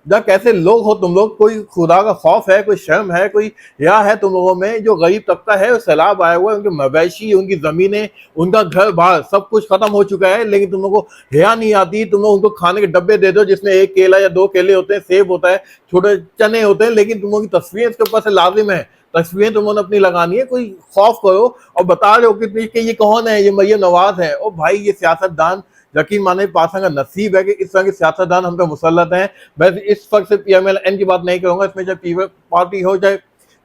जब कैसे लोग हो तुम लोग, कोई खुदा का खौफ है, कोई शर्म है, कोई या है तुम लोगों में? जो गरीब तबका है, सैलाब आया हुआ है, उनके मवेशी, उनकी जमीनें, उनका घर बार सब कुछ खत्म हो चुका है, लेकिन तुम लोगों को हया नहीं आती। तुम लोग उनको खाने के डब्बे दे दो जिसमें एक केला या दो केले होते हैं, सेब होता है, छोटे चने होते हैं, लेकिन तुम लोगों की तस्वीरें इसके ऊपर से लाजिम है। तस्वीरें तुमने अपनी लगानी है, कोई खौफ करो। और बता रहे हो कि ये कौन है, ये मरियम नवाज है। ओ भाई, ये सियासतदान, यकीन माने पासा का नसीब है कि इस तरह के सियासतदान हम पे मुसल्लत हैं। मैं इस फर्क से पीएमएल-एन की बात नहीं करूंगा, इसमें चाहे पीपल्स पार्टी हो, चाहे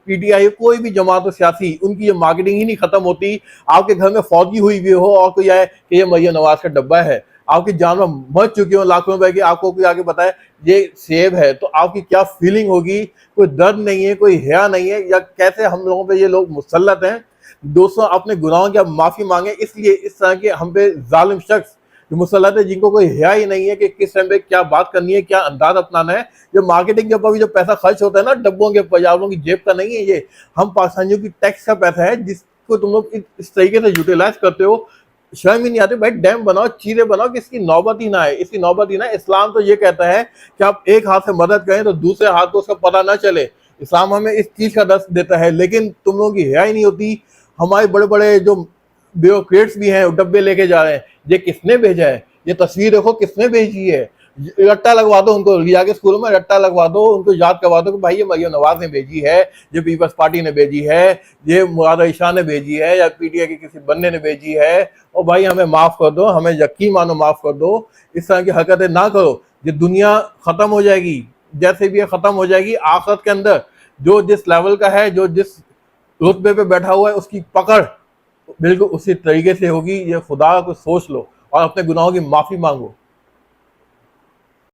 पीटीआई, कोई भी जमात हो सियासी, उनकी ये मार्केटिंग ही नहीं खत्म होती। आपके घर में फौजी हुई भी हो और कोई आए कि ये मरियम नवाज का डब्बा है, आपकी जानवर मर चुकी हो लाखों रुपए की, आपको कोई आगे बताए ये सेब है, तो आपकी क्या फीलिंग होगी? कोई दर्द नहीं है, कोई हया नहीं है, या कैसे हम लोगों पे ये लोग मुसल्लत हैं? दोस्तों, अपने गुनाहों की आप माफी मांगे, इसलिए इस तरह के हम पे जालिम शख्स जो मुसल्लत है, जिनको कोई हया ही नहीं है कि किस टाइम पे क्या बात करनी है, क्या अंदाज अपनाना है। जो मार्केटिंग के ऊपर भी जो पैसा खर्च होता है ना, डब्बों के ऊपर, आप लोगों की जेब का नहीं है ये, हम पाकिस्तानियों की टैक्स का पैसा है, जिसको तुम लोग इस तरीके से यूटिलाइज करते हो। शर्म ही नहीं आती भाई? डैम बनाओ, चीजें बनाओ कि इसकी नौबत ही ना है, इसकी नौबत ही ना है। इस्लाम तो ये कहता है कि आप एक हाथ से मदद करें तो दूसरे हाथ को उसका पता ना चले। इस्लाम हमें इस चीज का दर्श देता है, लेकिन तुम लोगों की हया ही नहीं होती। हमारे बड़े बड़े जो ब्यूरोक्रेट्स भी हैं, डब्बे लेके जा रहे हैं। ये किसने भेजा है? ये तस्वीर देखो किसने भेजी है। रट्टा लगवा दो उनको, लिया के स्कूलों में रट्टा लगवा दो, उनको याद करवा दो कि भाई ये मरियम नवाज ने भेजी है, ये पीपल्स पार्टी ने भेजी है, ये मुराद अली शाह ने भेजी है, या पीटीआई के किसी बंदे ने भेजी है। और भाई हमें माफ कर दो, हमें यकीन मानो माफ कर दो। इस तरह की हरकतें ना करो। ये दुनिया खत्म हो जाएगी, जैसे भी ये खत्म हो जाएगी। आखिरत के अंदर जो जिस लेवल का है, जो जिस रुतबे पे बैठा हुआ है, उसकी पकड़ बिल्कुल उसी तरीके से होगी। ये खुदा को सोच लो और अपने गुनाहों की माफी मांगो।